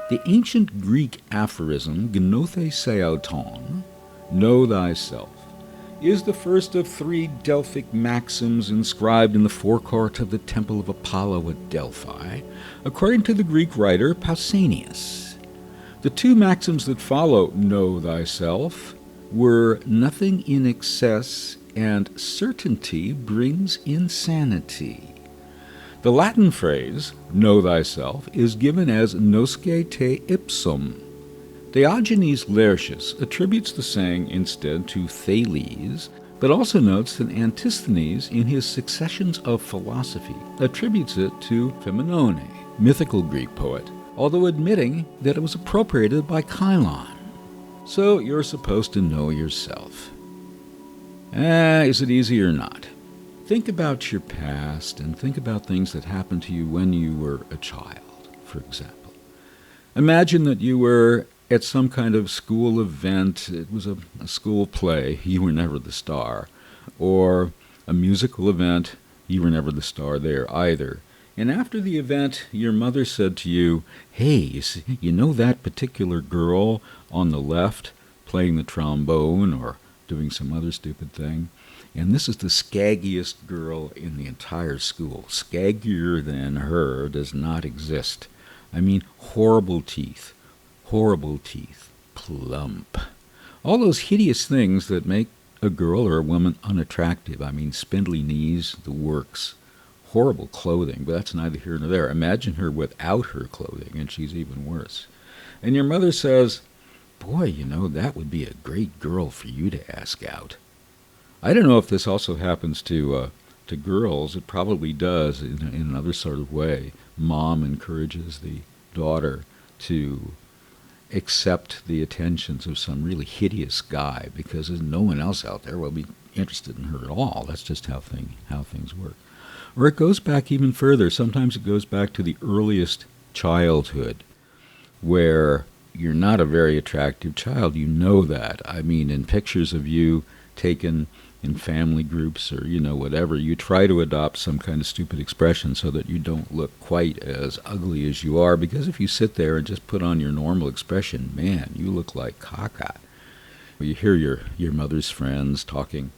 The ancient Greek aphorism, gnothe seauton, know thyself, is the first of 3 Delphic maxims inscribed in the forecourt of the Temple of Apollo at Delphi, according to the Greek writer Pausanias. The 2 maxims that follow know thyself were nothing in excess and certainty brings insanity. The Latin phrase, know thyself, is given as nosce te ipsum. Diogenes Laertius attributes the saying instead to Thales, but also notes that Antisthenes, in his Successions of Philosophy, attributes it to Phemmonone, mythical Greek poet, although admitting that it was appropriated by Chilon. So you're supposed to know yourself. Is it easy or not? Think about your past and think about things that happened to you when you were a child, for example. Imagine that you were at some kind of school event. It was a school play. You were never the star. Or a musical event. You were never the star there either. And after the event, your mother said to you, hey, you know that particular girl on the left playing the trombone or doing some other stupid thing? And this is the skaggiest girl in the entire school. Skaggier than her does not exist. I mean, horrible teeth, plump. All those hideous things that make a girl or a woman unattractive. I mean, spindly knees, the works. Horrible clothing, but that's neither here nor there. Imagine her without her clothing, and she's even worse. And your mother says, boy, you know, that would be a great girl for you to ask out. I don't know if this also happens to girls. It probably does in another sort of way. Mom encourages the daughter to accept the attentions of some really hideous guy because there's no one else out there will be interested in her at all. That's just how things work. Or it goes back even further. Sometimes it goes back to the earliest childhood where you're not a very attractive child. You know that. I mean, in pictures of you taken in family groups or, whatever, you try to adopt some kind of stupid expression so that you don't look quite as ugly as you are, because if you sit there and just put on your normal expression, man, you look like caca. You hear your mother's friends talking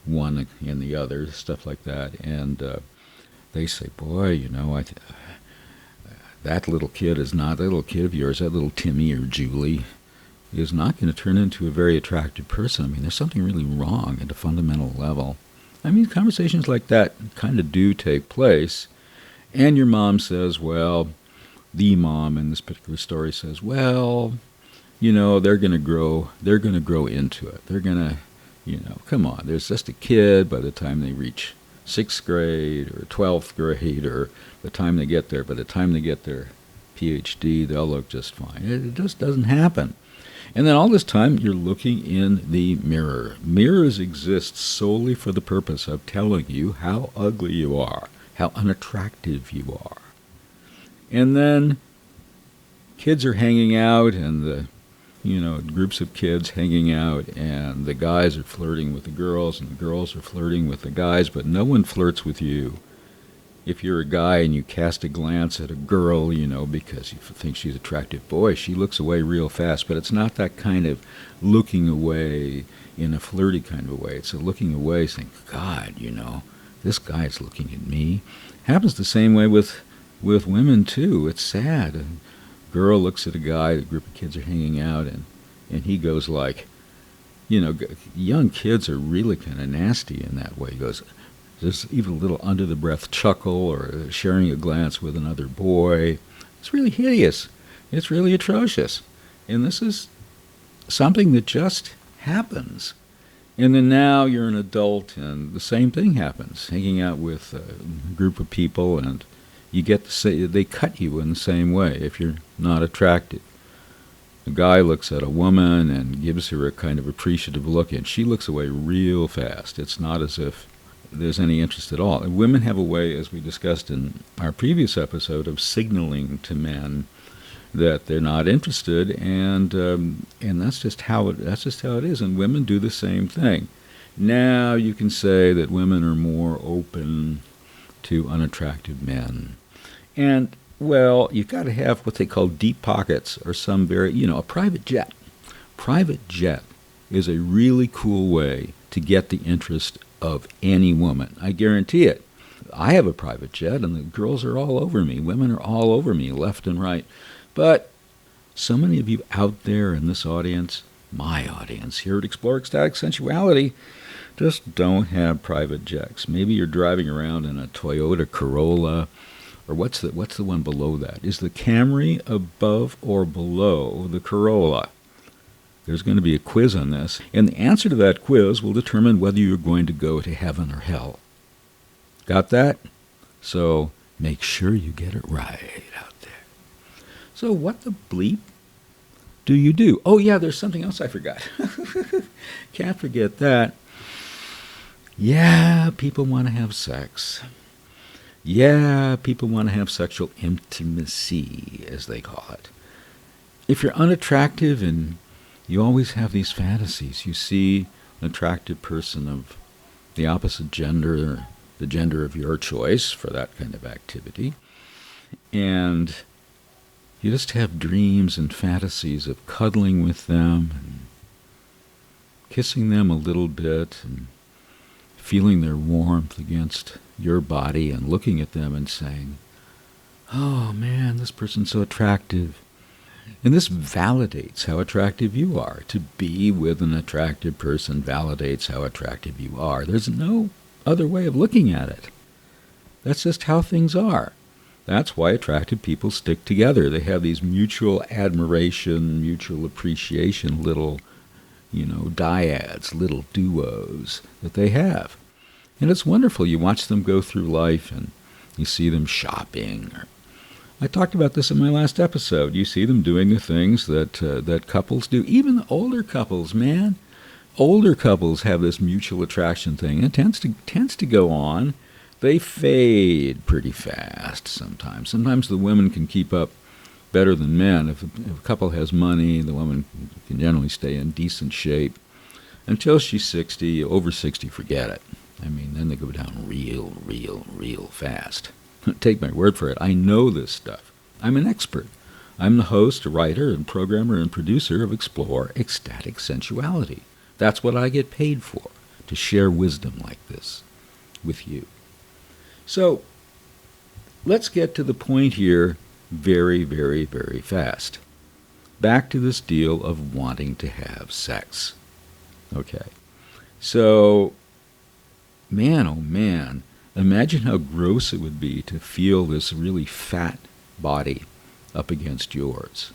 one and the other, stuff like that, and they say, boy, that little kid of yours, that little Timmy or Julie, is not going to turn into a very attractive person. I mean, there's something really wrong at a fundamental level. I mean, conversations like that kind of do take place. And your mom says, well, the mom in this particular story says, well, they're going to grow into it. They're going to, come on, there's just a kid by the time they reach 6th grade or 12th grade, or by the time they get their PhD, they'll look just fine. It just doesn't happen. And then all this time, you're looking in the mirror. Mirrors exist solely for the purpose of telling you how ugly you are, how unattractive you are. And then kids are hanging out, and groups of kids hanging out, and the guys are flirting with the girls, and the girls are flirting with the guys, but no one flirts with you. If you're a guy and you cast a glance at a girl, because you think she's attractive, boy, she looks away real fast. But it's not that kind of looking away in a flirty kind of a way. It's a looking away saying, God, this guy's looking at me. Happens the same way with women, too. It's sad. A girl looks at a guy, the group of kids are hanging out, and he goes like, young kids are really kind of nasty in that way. He goes, there's even a little under-the-breath chuckle or sharing a glance with another boy. It's really hideous. It's really atrocious. And this is something that just happens. And then now you're an adult and the same thing happens, hanging out with a group of people, and you get they cut you in the same way if you're not attractive. A guy looks at a woman and gives her a kind of appreciative look, and she looks away real fast. It's not as if there's any interest at all. And women have a way, as we discussed in our previous episode, of signaling to men that they're not interested, and that's just how it is. And women do the same thing. Now you can say that women are more open to unattractive men, and Well, you've got to have what they call deep pockets or some a private jet. Private jet is a really cool way to get the interest of any woman. I guarantee it. I have a private jet, and the girls are all over me. Women are all over me, left and right. But so many of you out there in this audience, my audience here at Explore Ecstatic Sensuality, just don't have private jets. Maybe you're driving around in a Toyota Corolla, or what's the one below that? Is the Camry above or below the Corolla? There's going to be a quiz on this, and the answer to that quiz will determine whether you're going to go to heaven or hell. Got that? So make sure you get it right out there. So what the bleep do you do? Oh yeah, there's something else I forgot. Can't forget that. Yeah, people want to have sex. Yeah, people want to have sexual intimacy, as they call it. If you're unattractive and you always have these fantasies, you see an attractive person of the opposite gender, or the gender of your choice for that kind of activity, and you just have dreams and fantasies of cuddling with them and kissing them a little bit and feeling their warmth against your body and looking at them and saying, oh man, this person's so attractive. And this validates how attractive you are. To be with an attractive person validates how attractive you are. There's no other way of looking at it. That's just how things are. That's why attractive people stick together. They have these mutual admiration, mutual appreciation, little, dyads, little duos that they have. And it's wonderful. You watch them go through life and you see them shopping. I talked about this in my last episode. You see them doing the things that couples do. Even the older couples, man. Older couples have this mutual attraction thing. It tends to go on. They fade pretty fast sometimes. Sometimes the women can keep up better than men. If a couple has money, the woman can generally stay in decent shape until she's 60. Over 60, forget it. Then they go down real fast. Take my word for it. I know this stuff. I'm an expert. I'm the host, writer, and programmer and producer of Explore Ecstatic Sensuality. That's what I get paid for, to share wisdom like this with you. So let's get to the point here very, very, very fast. Back to this deal of wanting to have sex. Okay. So, man, oh man, imagine how gross it would be to feel this really fat body up against yours.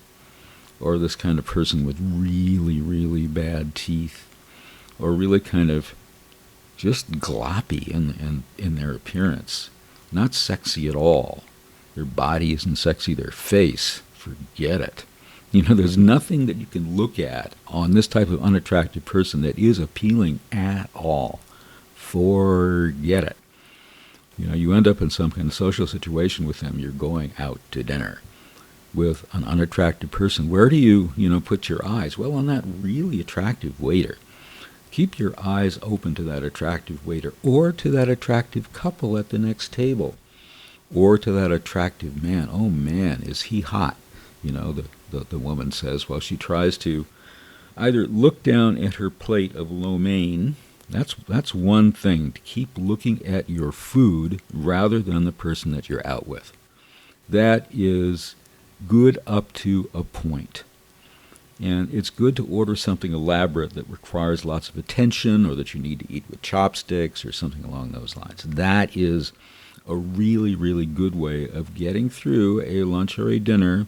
Or this kind of person with really, really bad teeth. Or really kind of just gloppy in their appearance. Not sexy at all. Their body isn't sexy, their face, forget it. There's nothing that you can look at on this type of unattractive person that is appealing at all. Forget it. You end up in some kind of social situation with them. You're going out to dinner with an unattractive person. Where do you, put your eyes? Well, on that really attractive waiter. Keep your eyes open to that attractive waiter, or to that attractive couple at the next table, or to that attractive man. Oh man, is he hot? The woman says while she tries to either look down at her plate of lo mein. That's one thing, to keep looking at your food rather than the person that you're out with. That is good up to a point. And it's good to order something elaborate that requires lots of attention, or that you need to eat with chopsticks or something along those lines. That is a really, really good way of getting through a lunch or a dinner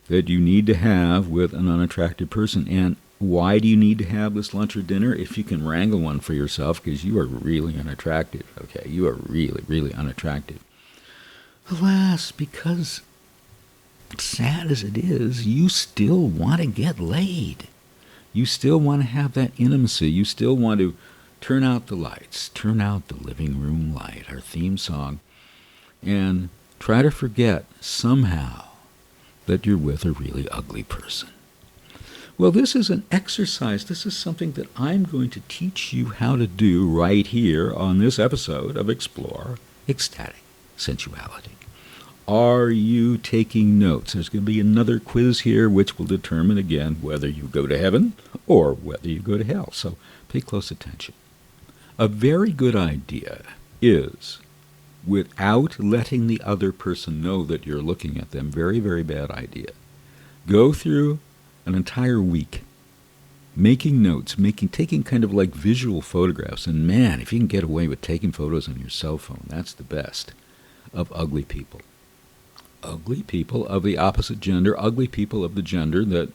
that you need to have with an unattractive person. And why do you need to have this lunch or dinner? If you can wrangle one for yourself, because you are really unattractive. Okay, you are really, really unattractive. Alas, because sad as it is, you still want to get laid. You still want to have that intimacy. You still want to turn out the lights, turn out the living room light, our theme song, and try to forget somehow that you're with a really ugly person. Well, this is an exercise. This is something that I'm going to teach you how to do right here on this episode of Explore Ecstatic Sensuality. Are you taking notes? There's going to be another quiz here which will determine again whether you go to heaven or whether you go to hell. So pay close attention. A very good idea is, without letting the other person know that you're looking at them, very, very bad idea, go through an entire week making notes, taking kind of like visual photographs. And man, if you can get away with taking photos on your cell phone, that's the best, of ugly people. Ugly people of the opposite gender, ugly people of the gender that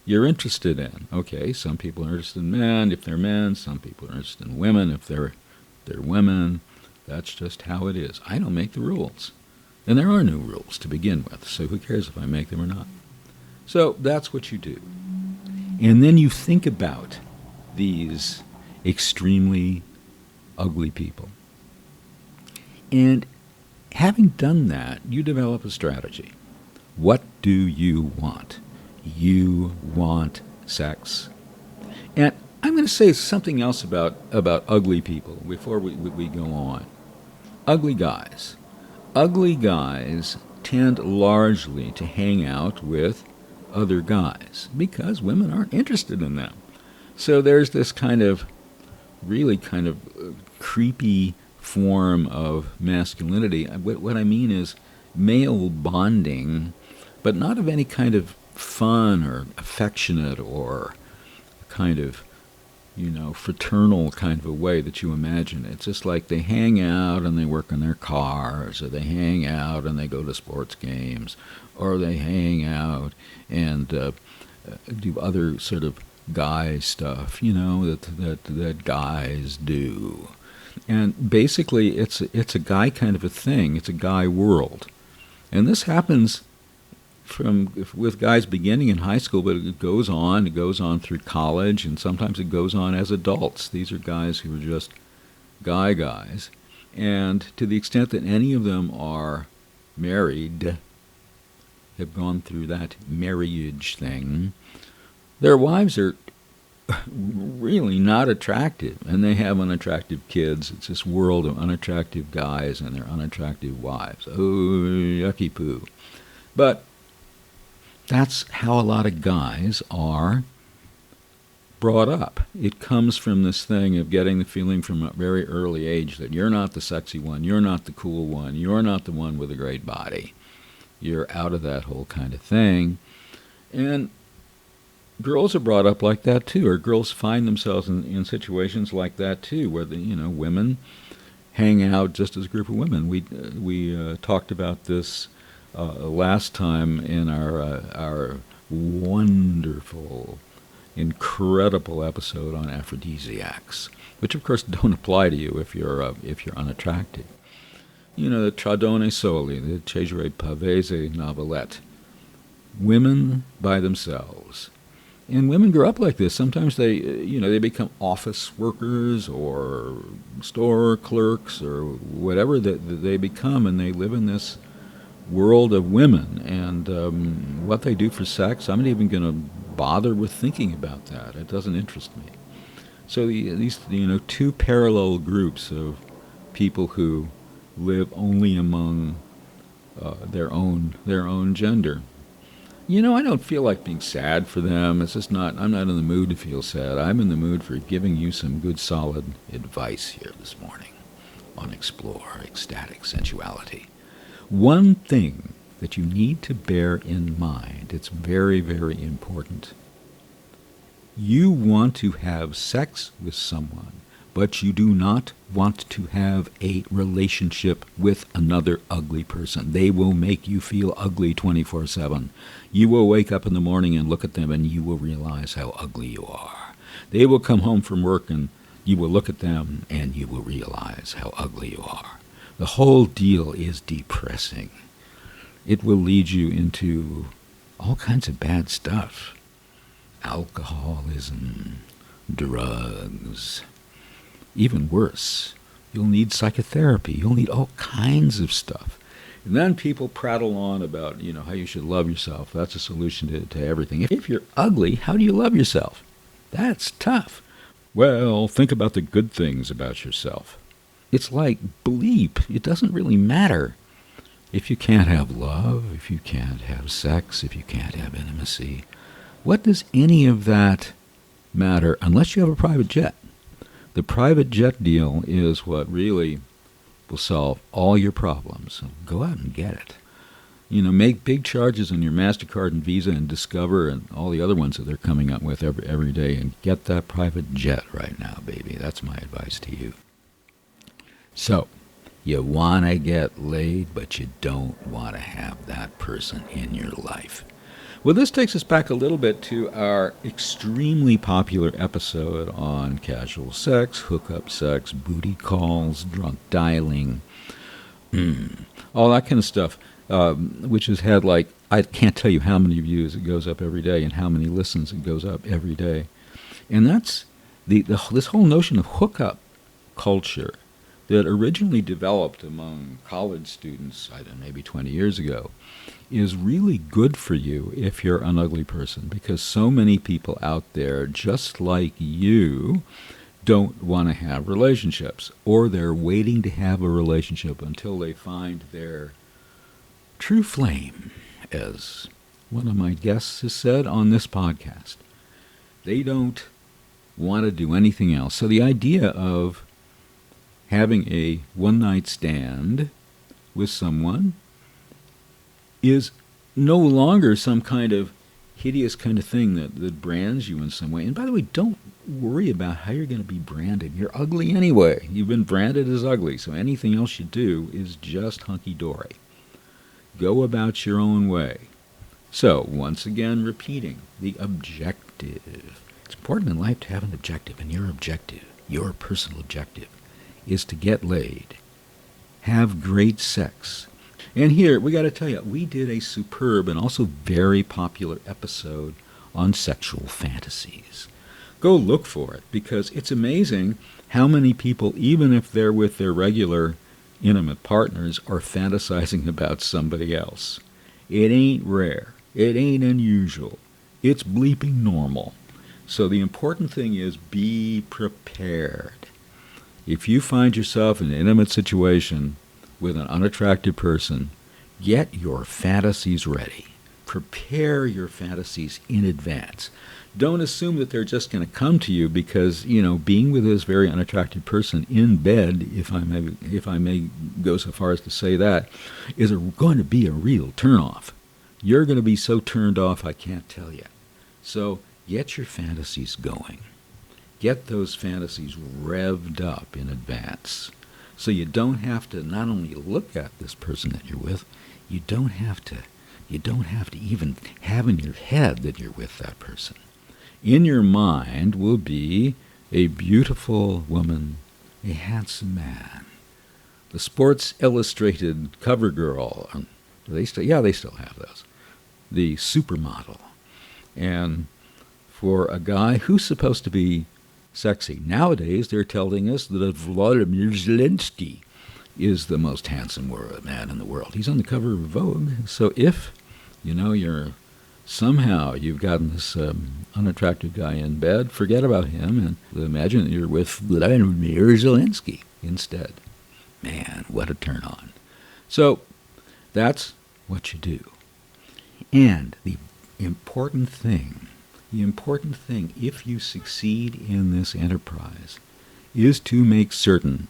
you're interested in. Okay, some people are interested in men if they're men, some people are interested in women if they're women. That's just how it is. I don't make the rules. And there are no rules to begin with, so who cares if I make them or not? So that's what you do. And then you think about these extremely ugly people. And having done that, you develop a strategy. What do you want? You want sex. And I'm going to say something else about ugly people before we go on. Ugly guys. Ugly guys tend largely to hang out with other guys because women aren't interested in them. So there's this really kind of creepy form of masculinity. What I mean is male bonding, but not of any kind of fun or affectionate or kind of, fraternal kind of a way that you imagine. It's just like they hang out and they work on their cars, or they hang out and they go to sports games, or they hang out and do other sort of guy stuff, that guys do. And basically, it's a guy kind of a thing. It's a guy world, and this happens with guys beginning in high school, but it goes on through college, and sometimes it goes on as adults. These are guys who are just guys, and to the extent that any of them are married, have gone through that marriage thing, their wives are really not attractive, and they have unattractive kids. It's this world of unattractive guys and their unattractive wives. Oh, yucky poo. But that's how a lot of guys are brought up. It comes from this thing of getting the feeling from a very early age that you're not the sexy one, you're not the cool one, you're not the one with a great body. You're out of that whole kind of thing. And girls are brought up like that too, or girls find themselves in situations like that too, where women hang out just as a group of women. We talked about this last time in our wonderful, incredible episode on aphrodisiacs, which of course don't apply to you if you're unattractive. The Tradone Soli, the Cesare Pavese novelette. Women by themselves. And women grow up like this. Sometimes they become office workers or store clerks or whatever that they become, and they live in this world of women. And what they do for sex, I'm not even going to bother with thinking about that. It doesn't interest me. So these two parallel groups of people who live only among their own gender. I don't feel like being sad for them. It's just not. I'm not in the mood to feel sad. I'm in the mood for giving you some good, solid advice here this morning on Explore Ecstatic Sensuality. One thing that you need to bear in mind, it's very, very important. You want to have sex with someone, but you do not want to have a relationship with another ugly person. They will make you feel ugly 24/7. You will wake up in the morning and look at them and you will realize how ugly you are. They will come home from work and you will look at them and you will realize how ugly you are. The whole deal is depressing. It will lead you into all kinds of bad stuff. Alcoholism, drugs. Even worse, you'll need psychotherapy. You'll need all kinds of stuff. And then people prattle on about, how you should love yourself. That's a solution to everything. If you're ugly, how do you love yourself? That's tough. Well, think about the good things about yourself. It's like bleep. It doesn't really matter. If you can't have love, if you can't have sex, if you can't have intimacy, what does any of that matter unless you have a private jet? The private jet deal is what really will solve all your problems. So go out and get it. Make big charges on your MasterCard and Visa and Discover and all the other ones that they're coming up with every day, and get that private jet right now, baby. That's my advice to you. So, you want to get laid, but you don't want to have that person in your life. Well, this takes us back a little bit to our extremely popular episode on casual sex, hookup sex, booty calls, drunk dialing, all that kind of stuff, which has had I can't tell you how many views it goes up every day and how many listens it goes up every day. And that's this whole notion of hookup culture that originally developed among college students, I don't know, maybe 20 years ago, is really good for you if you're an ugly person, because so many people out there, just like you, don't want to have relationships, or they're waiting to have a relationship until they find their true flame, as one of my guests has said on this podcast. They don't want to do anything else. So the idea of having a one-night stand with someone is no longer some kind of hideous kind of thing that brands you in some way. And by the way, don't worry about how you're going to be branded. You're ugly anyway. You've been branded as ugly, so anything else you do is just hunky-dory. Go about your own way. So, once again, repeating, the objective. It's important in life to have an objective, and your objective, your personal objective, is to get laid, have great sex. And here, we got to tell you, we did a superb and also very popular episode on sexual fantasies. Go look for it, because it's amazing how many people, even if they're with their regular intimate partners, are fantasizing about somebody else. It ain't rare. It ain't unusual. It's bleeping normal. So the important thing is be prepared. If you find yourself in an intimate situation with an unattractive person, get your fantasies ready. Prepare your fantasies in advance. Don't assume that they're just going to come to you because, being with this very unattractive person in bed, if I may go so far as to say that, is going to be a real turnoff. You're going to be so turned off, I can't tell you. So get your fantasies going. Get those fantasies revved up in advance. So you don't have to not only look at this person that you're with, you don't have to even have in your head that you're with that person. In your mind will be a beautiful woman, a handsome man, the Sports Illustrated cover girl. They still have those. The supermodel. And for a guy who's supposed to be sexy, nowadays they're telling us that Vladimir Zelensky is the most handsome man in the world. He's on the cover of Vogue. So if, you've gotten this unattractive guy in bed, forget about him and imagine that you're with Vladimir Zelensky instead. Man, what a turn on. So that's what you do. And the important thing, if you succeed in this enterprise, is to make certain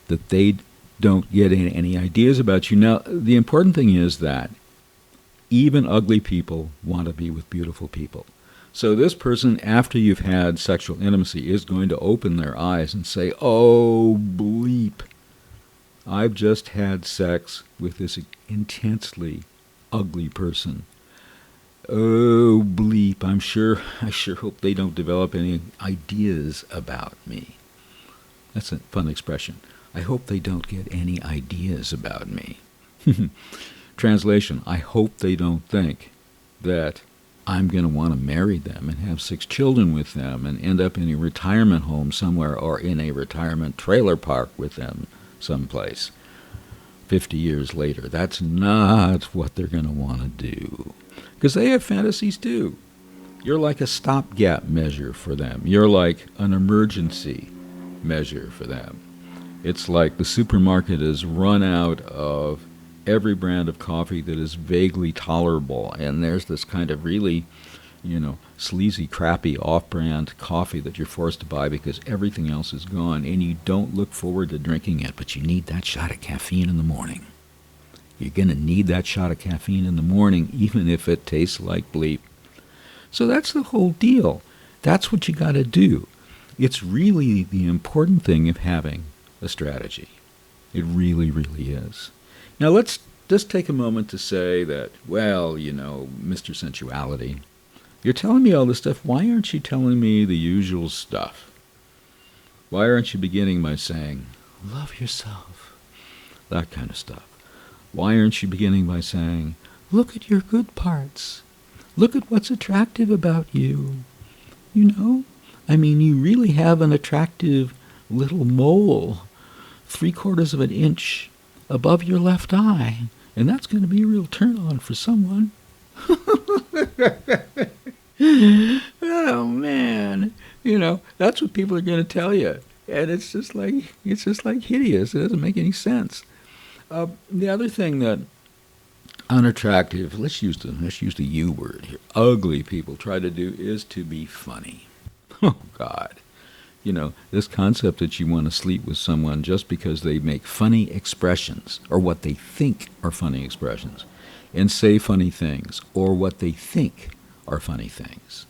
that they don't get any ideas about you. Now, the important thing is that even ugly people want to be with beautiful people. So this person, after you've had sexual intimacy, is going to open their eyes and say, oh, bleep, I've just had sex with this intensely ugly person. Oh, bleep, I sure hope they don't develop any ideas about me. That's a fun expression. I hope they don't get any ideas about me. Translation, I hope they don't think that I'm going to want to marry them and have 6 children with them and end up in a retirement home somewhere or in a retirement trailer park with them someplace 50 years later. That's not what they're going to want to do. Because they have fantasies too. You're like a stopgap measure for them. You're like an emergency measure for them. It's like the supermarket has run out of every brand of coffee that is vaguely tolerable, and there's this kind of really, sleazy, crappy off-brand coffee that you're forced to buy because everything else is gone, and you don't look forward to drinking it, but you need that shot of caffeine in the morning. You're going to need that shot of caffeine in the morning, even if it tastes like bleep. So that's the whole deal. That's what you got to do. It's really the important thing of having a strategy. It really, really is. Now let's just take a moment to say that, well, Mr. Sensuality, you're telling me all this stuff. Why aren't you telling me the usual stuff? Why aren't you beginning by saying, love yourself? That kind of stuff. Why aren't you beginning by saying, look at your good parts? Look at what's attractive about you. You really have an attractive little mole 3/4 of an inch above your left eye, and that's going to be a real turn-on for someone. Oh, man. That's what people are going to tell you. And it's just like hideous. It doesn't make any sense. The other thing that unattractive, let's use the U word here, ugly people try to do is to be funny. Oh, God. This concept that you want to sleep with someone just because they make funny expressions, or what they think are funny expressions, and say funny things, or what they think are funny things.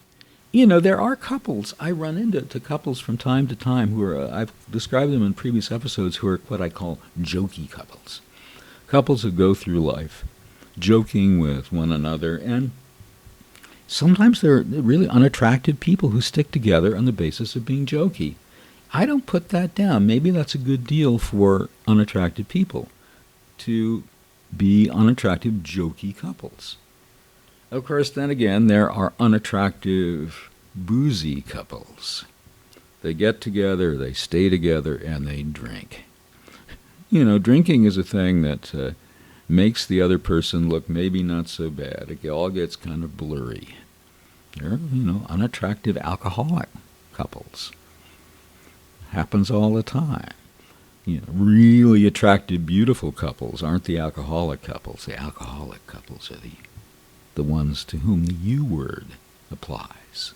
There are couples, I run into couples from time to time who are, I've described them in previous episodes, who are what I call jokey couples. Couples who go through life joking with one another, and sometimes they're really unattractive people who stick together on the basis of being jokey. I don't put that down. Maybe that's a good deal for unattractive people, to be unattractive, jokey couples. Of course, then again, there are unattractive, boozy couples. They get together, they stay together, and they drink. Drinking is a thing that makes the other person look maybe not so bad. It all gets kind of blurry. They're, unattractive alcoholic couples. Happens all the time. Really attractive, beautiful couples aren't the alcoholic couples. The alcoholic couples are the ones to whom the U word applies.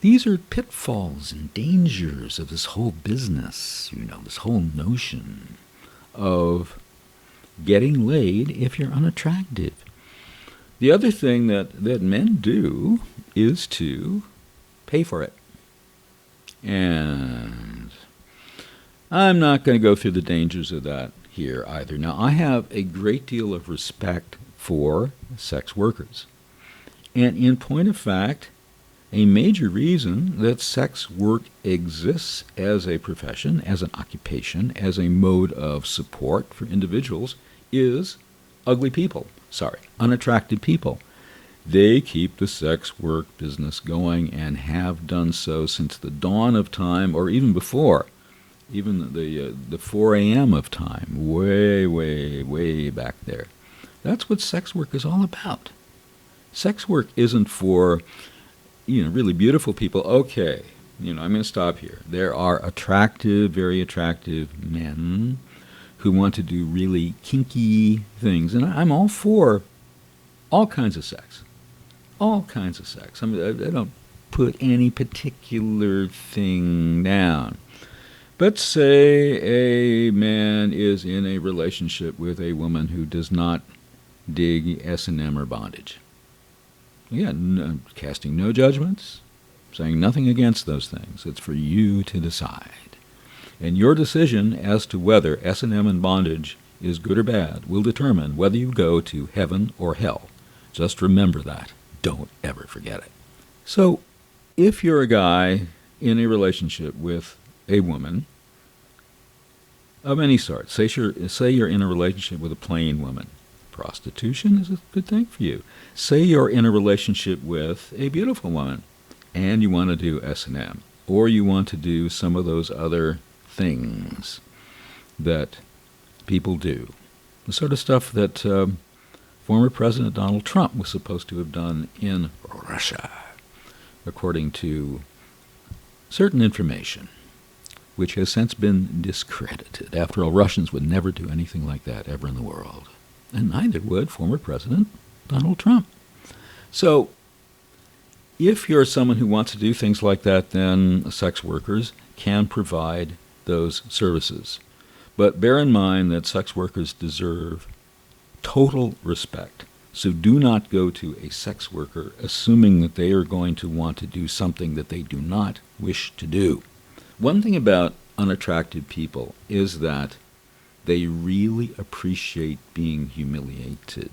These are pitfalls and dangers of this whole business, this whole notion of getting laid if you're unattractive. The other thing that men do is to pay for it. And I'm not going to go through the dangers of that here either. Now, I have a great deal of respect for sex workers. And in point of fact, a major reason that sex work exists as a profession, as an occupation, as a mode of support for individuals is unattractive people. They keep the sex work business going and have done so since the dawn of time, or even before, even the 4 a.m. of time, way, way, way back there. That's what sex work is all about. Sex work isn't for really beautiful people. Okay, I'm going to stop here. There are attractive, very attractive men who want to do really kinky things, and I'm all for all kinds of sex. All kinds of sex. I don't put any particular thing down. But say a man is in a relationship with a woman who does not dig S&M or bondage. Again, casting no judgments, saying nothing against those things. It's for you to decide. And your decision as to whether S&M and bondage is good or bad will determine whether you go to heaven or hell. Just remember that. Don't ever forget it. So, if you're a guy in a relationship with a woman of any sort, say you're in a relationship with a plain woman, prostitution is a good thing for you. Say you're in a relationship with a beautiful woman, and you want to do S&M, or you want to do some of those other things that people do, the sort of stuff that former President Donald Trump was supposed to have done in Russia, according to certain information. which has since been discredited. After all, Russians would never do anything like that ever in the world. And neither would former President Donald Trump. So, if you're someone who wants to do things like that, then sex workers can provide those services. But bear in mind that sex workers deserve total respect. So do not go to a sex worker assuming that they are going to want to do something that they do not wish to do. One thing about unattractive people is that they really appreciate being humiliated.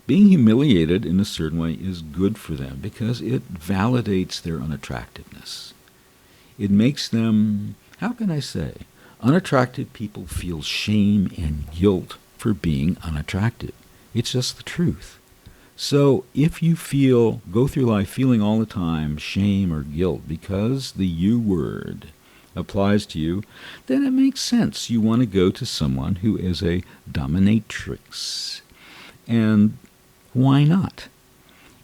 Being humiliated in a certain way is good for them because it validates their unattractiveness. It makes them, how can I say, unattractive people feel shame and guilt for being unattractive. It's just the truth. So if you go through life feeling all the time shame or guilt because the U word applies to you, then it makes sense. You want to go to someone who is a dominatrix. And why not?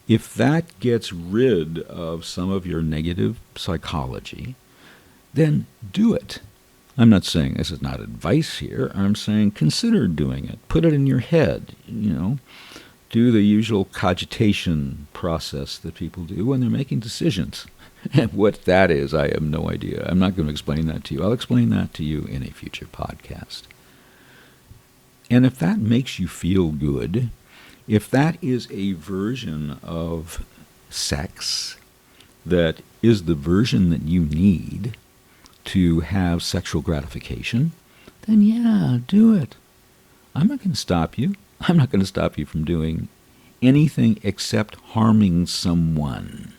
If that gets rid of some of your negative psychology, then do it. I'm not saying this is not advice here. I'm saying consider doing it. Put it in your head, Do the usual cogitation process that people do when they're making decisions. And what that is, I have no idea. I'm not going to explain that to you. I'll explain that to you in a future podcast. And if that makes you feel good, if that is a version of sex that is the version that you need to have sexual gratification, then yeah, do it. I'm not going to stop you. I'm not going to stop you from doing anything except harming someone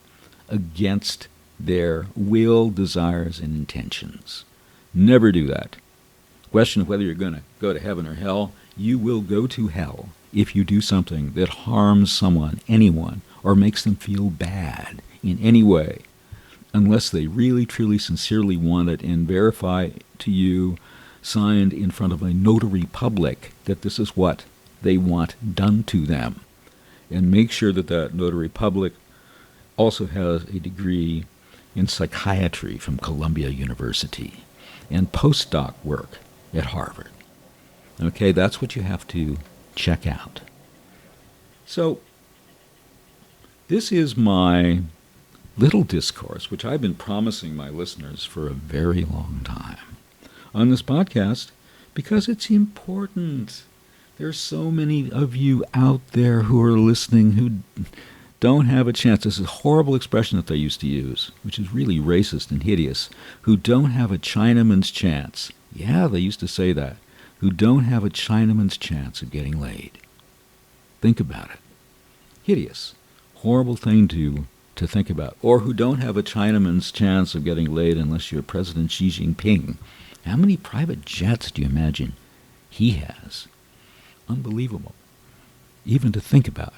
against their will, desires, and intentions. Never do that. Question of whether you're going to go to heaven or hell, you will go to hell if you do something that harms someone, anyone, or makes them feel bad in any way, unless they really, truly, sincerely want it and verify to you, signed in front of a notary public, that this is what they want done to them. And make sure that that notary public also has a degree in psychiatry from Columbia University and postdoc work at Harvard. Okay, that's what you have to check out. So, this is my little discourse, which I've been promising my listeners for a very long time on this podcast, because it's important. There's so many of you out there who are listening who don't have a chance. This is a horrible expression that they used to use, which is really racist and hideous, who don't have a Chinaman's chance. Yeah, they used to say that. Who don't have a Chinaman's chance of getting laid. Think about it. Hideous. Horrible thing to think about. Or who don't have a Chinaman's chance of getting laid unless you're President Xi Jinping. How many private jets do you imagine he has? Unbelievable. Even to think about.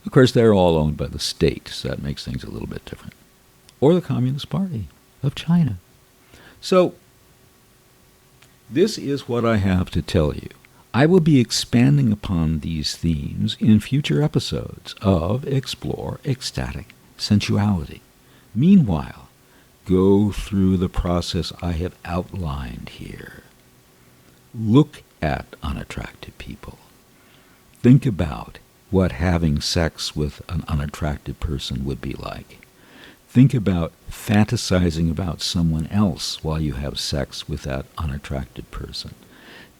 Of course, they're all owned by the state, so that makes things a little bit different. Or the Communist Party of China. So, this is what I have to tell you. I will be expanding upon these themes in future episodes of Explore Ecstatic Sensuality. Meanwhile, go through the process I have outlined here. Look at unattractive people. Think about what having sex with an unattractive person would be like. Think about fantasizing about someone else while you have sex with that unattractive person.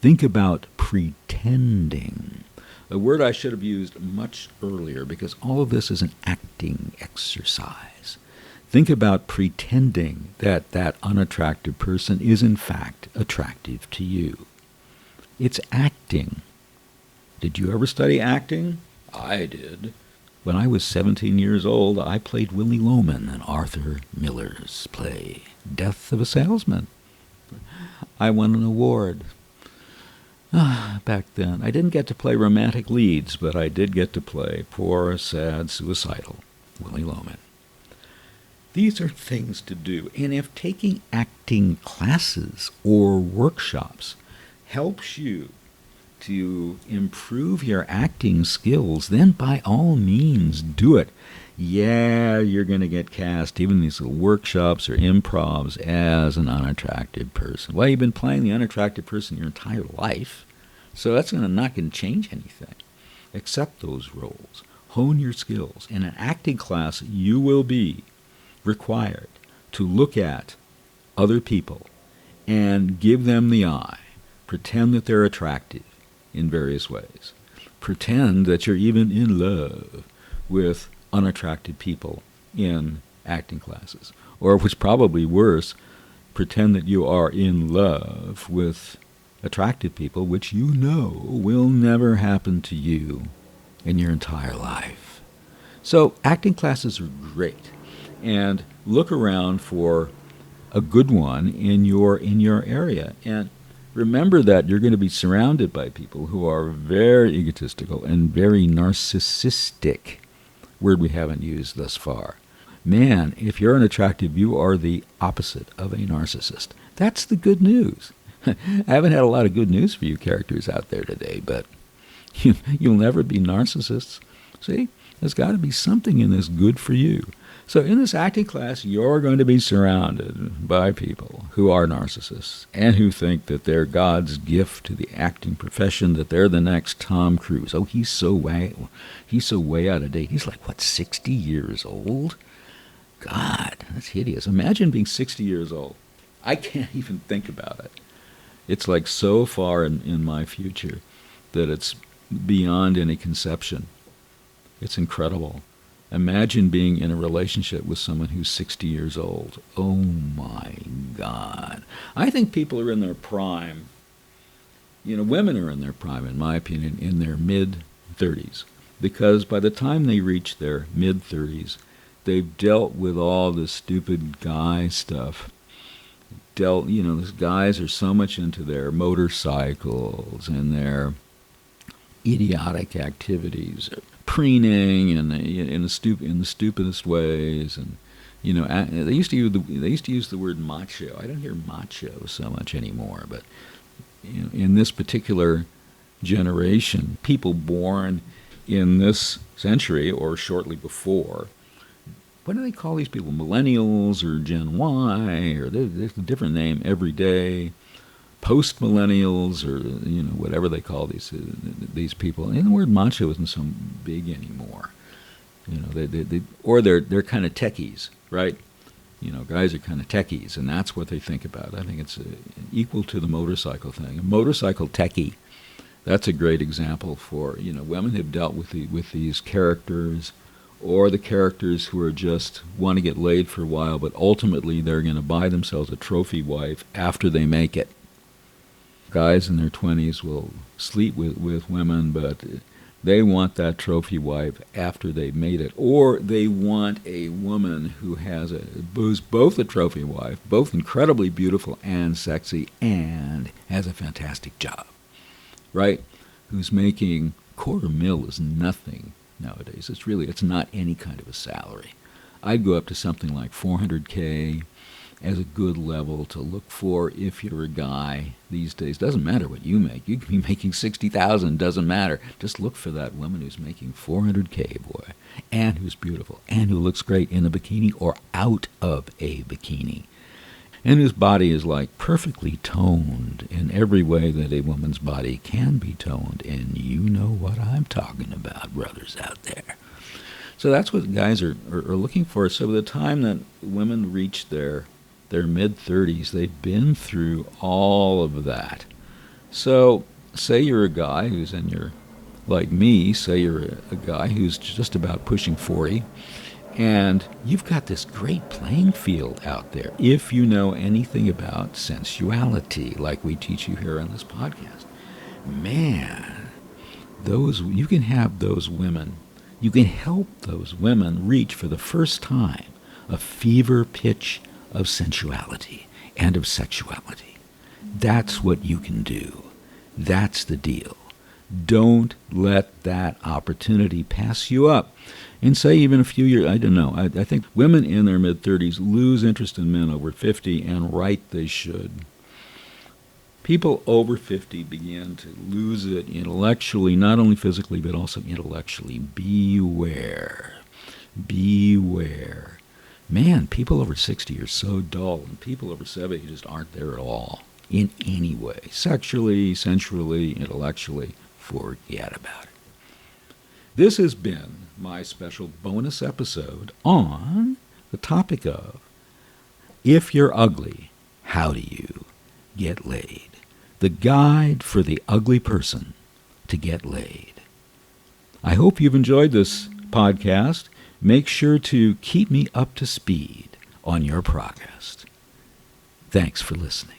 Think about pretending, a word I should have used much earlier because all of this is an acting exercise. Think about pretending that that unattractive person is in fact attractive to you. It's acting. Did you ever study acting? I did. When I was 17 years old, I played Willie Loman in Arthur Miller's play, Death of a Salesman. I won an award. Back then. I didn't get to play romantic leads, but I did get to play poor, sad, suicidal Willie Loman. These are things to do, and if taking acting classes or workshops helps you to improve your acting skills, then by all means do it. yeah, you're going to get cast, even these little workshops or improvs, as an unattractive person. Well, you've been playing the unattractive person your entire life, so that's not going to change anything. Accept those roles. Hone your skills. In an acting class, you will be required to look at other people and give them the eye. Pretend that they're attractive in various ways. Pretend that you're even in love with unattractive people in acting classes. Or, what's probably worse, pretend that you are in love with attractive people, which you know will never happen to you in your entire life. So acting classes are great. And look around for a good one in your area. And remember that you're going to be surrounded by people who are very egotistical and very narcissistic, word we haven't used thus far. Man, if you're unattractive, you are the opposite of a narcissist. That's the good news. I haven't had a lot of good news for you characters out there today, but you'll never be narcissists. See, there's got to be something in this good for you. So in this acting class, you're going to be surrounded by people who are narcissists and who think that they're God's gift to the acting profession, that they're the next Tom Cruise. Oh, he's so way out of date. He's like, what, 60 years old? God, that's hideous. Imagine being 60 years old. I can't even think about it. It's like so far in my future that it's beyond any conception. It's incredible. Imagine being in a relationship with someone who's 60 years old. Oh my God. I think people are in their prime. Women are in their prime, in my opinion, in their mid-30s. Because by the time they reach their mid-30s, they've dealt with all this stupid guy stuff. These guys are so much into their motorcycles and their idiotic activities, preening and in the stupidest ways, and they used to use the word macho. I don't hear macho so much anymore, but in this particular generation, people born in this century or shortly before, what do they call these people? Millennials or Gen Y, or there's a different name every day. Post-millennials, or whatever they call these people. And the word macho isn't so big anymore. They're kind of techies, right? Guys are kind of techies, and that's what they think about. I think it's equal to the motorcycle thing. A motorcycle techie, that's a great example for women who've dealt with these characters, or the characters who are just want to get laid for a while, but ultimately they're going to buy themselves a trophy wife after they make it. Guys in their 20s will sleep with women, but they want that trophy wife after they've made it. Or they want a woman who's both a trophy wife, both incredibly beautiful and sexy, and has a fantastic job, right? Who's making $250,000 is nothing nowadays. It's not any kind of a salary. I'd go up to something like $400K as a good level to look for if you're a guy these days. Doesn't matter what you make. You can be making $60,000. Doesn't matter. Just look for that woman who's making $400K, boy, and who's beautiful, and who looks great in a bikini or out of a bikini, and whose body is like perfectly toned in every way that a woman's body can be toned. And you know what I'm talking about, brothers out there. So that's what guys are looking for. So by the time that women reach their mid-30s, they've been through all of that. So say you're a guy who's like me, say you're a guy who's just about pushing 40, and you've got this great playing field out there if you know anything about sensuality, like we teach you here on this podcast. Man, you can have those women, you can help those women reach for the first time a fever pitch of sensuality and of sexuality. That's what you can do. That's the deal. Don't let that opportunity pass you up. And say even a few years, I don't know, I think women in their mid-30s lose interest in men over 50, and right they should. People over 50 begin to lose it intellectually, not only physically, but also intellectually. Beware. beware. Man, people over 60 are so dull, and people over 70 just aren't there at all, in any way. Sexually, sensually, intellectually, forget about it. This has been my special bonus episode on the topic of, if you're ugly, how do you get laid? The guide for the ugly person to get laid. I hope you've enjoyed this podcast. Make sure to keep me up to speed on your progress. Thanks for listening.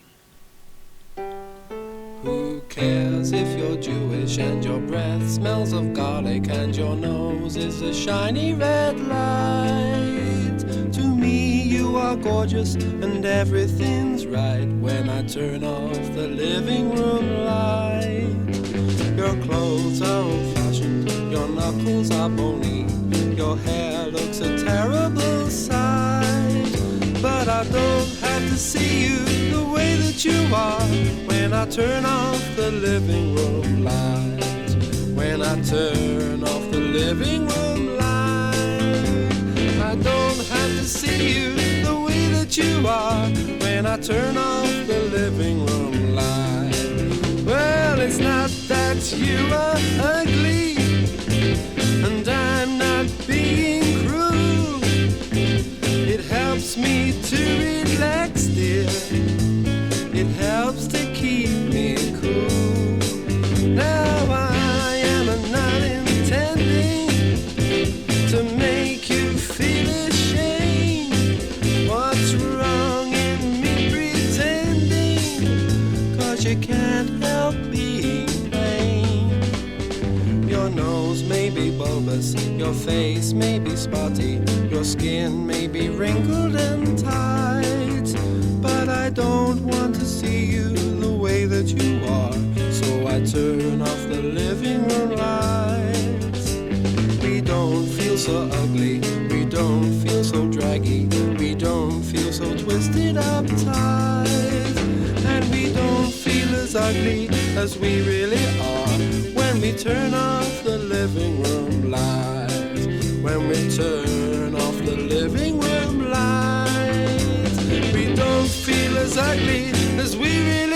Who cares if you're Jewish and your breath smells of garlic and your nose is a shiny red light? To me you are gorgeous and everything's right when I turn off the living room light. Your clothes are old-fashioned, your knuckles are bony, your hair looks a terrible sight. But I don't have to see you the way that you are when I turn off the living room light. When I turn off the living room light. I don't have to see you the way that you are when I turn off the living room light. Well, it's not that you are ugly, and I'm not being cruel. It helps me to relax, dear. It helps to keep me cool. Now I am not intending to make you feel ashamed. What's wrong in me pretending? 'Cause you can't help being plain. Your nose may be bulbous, your face may be spotty, your skin may be wrinkled and tight, but I don't want to see you the way that you are, so I turn off the living room lights. We don't feel so ugly, we don't feel so draggy, we don't feel so twisted uptight, and we don't feel as ugly as we really are when we turn off the living room lights. When we turn off the living room lights, we don't feel as ugly as we really